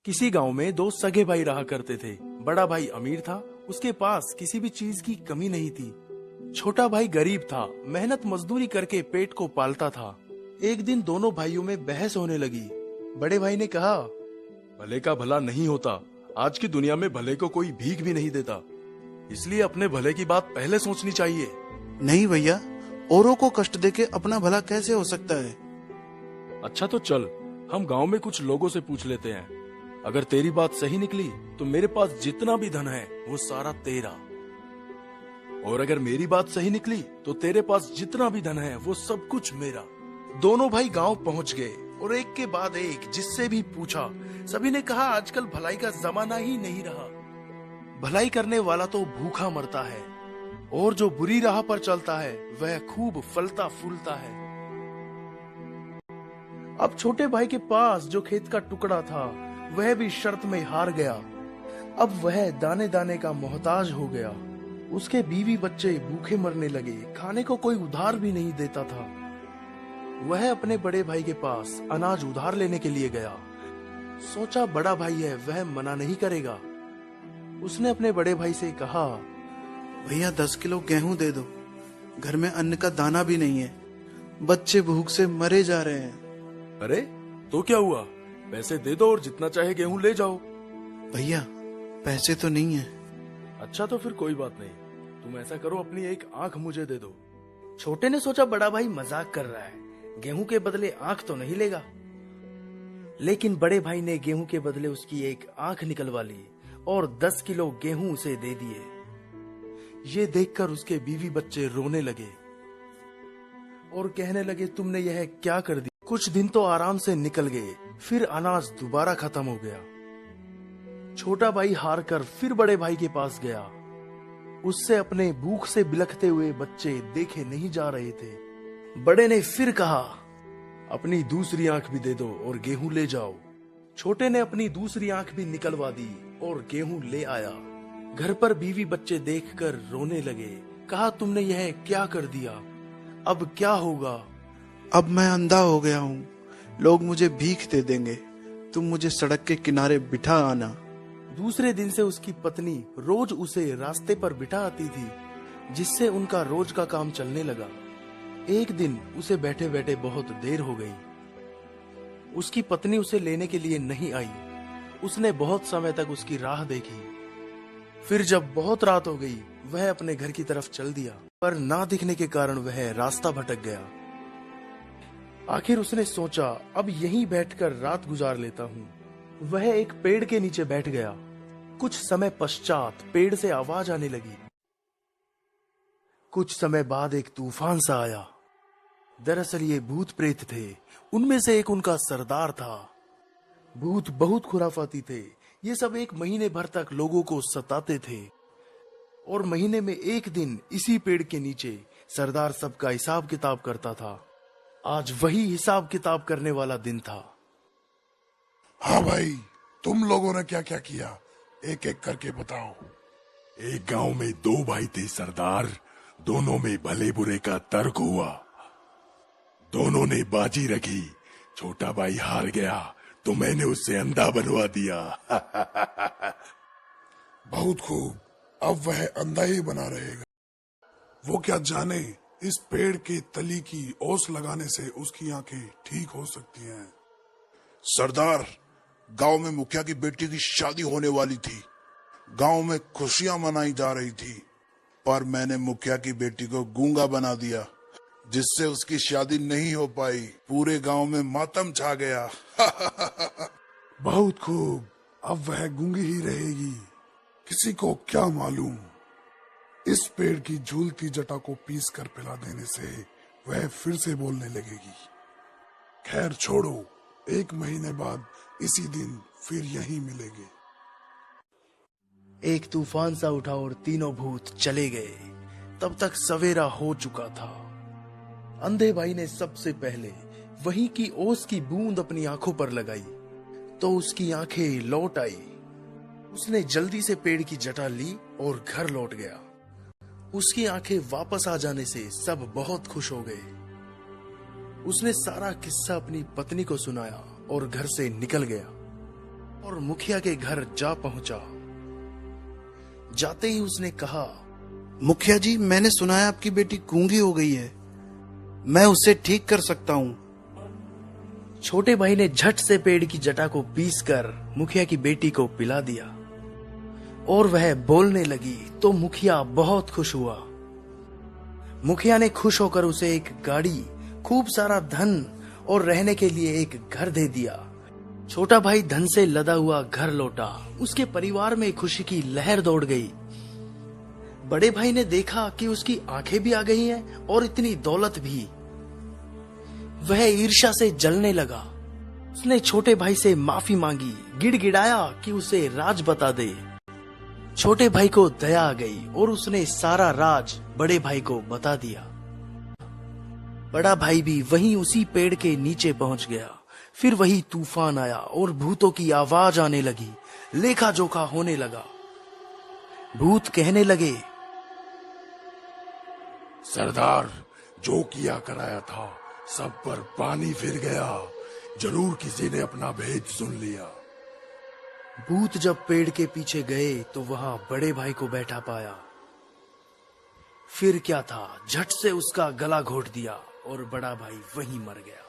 किसी गांव में दो सगे भाई रहा करते थे। बड़ा भाई अमीर था, उसके पास किसी भी चीज की कमी नहीं थी। छोटा भाई गरीब था, मेहनत मजदूरी करके पेट को पालता था। एक दिन दोनों भाइयों में बहस होने लगी। बड़े भाई ने कहा, भले का भला नहीं होता। आज की दुनिया में भले को कोई भीख भी नहीं देता, इसलिए अपने भले की बात पहले सोचनी चाहिए। नहीं भैया, औरों को कष्ट देके अपना भला कैसे हो सकता है। अच्छा तो चल, हम गांव में कुछ लोगों से पूछ लेते हैं। अगर तेरी बात सही निकली तो मेरे पास जितना भी धन है वो सारा तेरा, और अगर मेरी बात सही निकली तो तेरे पास जितना भी धन है वो सब कुछ मेरा। दोनों भाई गांव पहुंच गए और एक के बाद एक जिससे भी पूछा, सभी ने कहा आजकल भलाई का जमाना ही नहीं रहा। भलाई करने वाला तो भूखा मरता है, और जो बुरी राह पर चलता है वह खूब फलता फूलता है। अब छोटे भाई के पास जो खेत का टुकड़ा था वह भी शर्त में हार गया। अब वह दाने दाने का मोहताज हो गया। उसके बीवी बच्चे भूखे मरने लगे, खाने को कोई उधार भी नहीं देता था। वह अपने बड़े भाई के पास अनाज उधार लेने के लिए गया। सोचा बड़ा भाई है, वह मना नहीं करेगा। उसने अपने बड़े भाई से कहा, भैया 10 किलो गेहूं दे दो, घर में अन्न का दाना भी नहीं है, बच्चे भूख से मरे जा रहे हैं। अरे तो क्या हुआ, पैसे दे दो और जितना चाहे गेहूं ले जाओ। भैया पैसे तो नहीं है। अच्छा तो फिर कोई बात नहीं, तुम ऐसा करो, अपनी एक आंख मुझे दे दो। छोटे ने सोचा बड़ा भाई मजाक कर रहा है, गेहूं के बदले आंख तो नहीं लेगा। लेकिन बड़े भाई ने गेहूं के बदले उसकी एक आंख निकलवा ली और 10 किलो गेहूं उसे दे दिए। ये देखकर उसके बीवी बच्चे रोने लगे और कहने लगे, तुमने यह क्या कर दिया। कुछ दिन तो आराम से निकल गए, फिर अनाज दोबारा खत्म हो गया। छोटा भाई हार कर फिर बड़े भाई के पास गया। उससे अपने भूख से बिलखते हुए बच्चे देखे नहीं जा रहे थे। बड़े ने फिर कहा, अपनी दूसरी आंख भी दे दो और गेहूं ले जाओ। छोटे ने अपनी दूसरी आंख भी निकलवा दी और गेहूं ले आया। घर पर बीवी बच्चे देखकर रोने लगे। कहा, तुमने यह क्या कर दिया, अब क्या होगा। अब मैं अंधा हो गया हूँ, लोग मुझे भीख दे देंगे, तुम मुझे सड़क के किनारे बिठा आना। दूसरे दिन से उसकी पत्नी रोज उसे रास्ते पर बिठा आती थी, जिससे उनका रोज का काम चलने लगा। एक दिन उसे बैठे बैठे बहुत देर हो गई। उसकी पत्नी उसे लेने के लिए नहीं आई। उसने बहुत समय तक उसकी राह देखी। फिर जब बहुत रात हो गई, वह अपने घर की तरफ चल दिया, पर ना दिखने के कारण वह रास्ता भटक गया। आखिर उसने सोचा, अब यहीं बैठकर रात गुजार लेता हूँ। वह एक पेड़ के नीचे बैठ गया। कुछ समय पश्चात पेड़ से आवाज आने लगी। कुछ समय बाद एक तूफान सा आया। दरअसल ये भूत प्रेत थे। उनमें से एक उनका सरदार था। भूत बहुत खुराफाती थे। ये सब 1 महीने भर तक लोगों को सताते थे, और महीने में एक दिन इसी पेड़ के नीचे सरदार सबका हिसाब किताब करता था। आज वही हिसाब किताब करने वाला दिन था। हाँ भाई, तुम लोगों ने क्या क्या किया, एक एक करके बताओ। एक गांव में 2 भाई थे सरदार, दोनों में भले बुरे का तर्क हुआ। दोनों ने बाजी रखी, छोटा भाई हार गया तो मैंने उससे अंधा बनवा दिया। बहुत खूब, अब वह अंधा ही बना रहेगा। वो क्या जाने, इस पेड़ के तली की ओस लगाने से उसकी आंखें ठीक हो सकती हैं। सरदार, गांव में मुखिया की बेटी की शादी होने वाली थी। गांव में खुशियां मनाई जा रही थी, पर मैंने मुखिया की बेटी को गूंगा बना दिया, जिससे उसकी शादी नहीं हो पाई। पूरे गांव में मातम छा गया। बहुत खूब, अब वह गूंगी ही रहेगी। किसी को क्या मालूम, इस पेड़ की झूलती जटा को पीस कर पिला देने से वह फिर से बोलने लगेगी। खैर छोड़ो, 1 महीने बाद इसी दिन फिर यहीं मिलेंगे। एक तूफान सा उठा और तीनों भूत चले गए। तब तक सवेरा हो चुका था। अंधे भाई ने सबसे पहले वहीं की ओस की बूंद अपनी आंखों पर लगाई तो उसकी आंखें लौट आई। उसने जल्दी से पेड़ की जटा ली और घर लौट गया। उसकी आंखें वापस आ जाने से सब बहुत खुश हो गए। उसने सारा किस्सा अपनी पत्नी को सुनाया और घर से निकल गया। और मुखिया के घर जा पहुंचा। जाते ही उसने कहा, मुखिया जी, मैंने सुना है आपकी बेटी गूंगी हो गई है, मैं उसे ठीक कर सकता हूँ। छोटे भाई ने झट से पेड़ की जटा को पीसकर मुखिया की बेटी को पिला दिया और वह बोलने लगी तो मुखिया बहुत खुश हुआ। मुखिया ने खुश होकर उसे एक गाड़ी, खूब सारा धन और रहने के लिए एक घर दे दिया। छोटा भाई धन से लदा हुआ घर लौटा। उसके परिवार में खुशी की लहर दौड़ गई। बड़े भाई ने देखा कि उसकी आंखें भी आ गई हैं और इतनी दौलत भी। वह ईर्ष्या से जलने लगा। उसने छोटे भाई से माफी मांगी, गिड़गिड़ाया कि उसे राज बता दे। छोटे भाई को दया आ गई और उसने सारा राज बड़े भाई को बता दिया। बड़ा भाई भी वहीं उसी पेड़ के नीचे पहुंच गया। फिर वही तूफान आया और भूतों की आवाज आने लगी। लेखा जोखा होने लगा। भूत कहने लगे, सरदार, जो किया कराया था सब पर पानी फिर गया। जरूर किसी ने अपना भेद सुन लिया। भूत जब पेड़ के पीछे गए तो वहां बड़े भाई को बैठा पाया। फिर क्या था, झट से उसका गला घोट दिया और बड़ा भाई वहीं मर गया।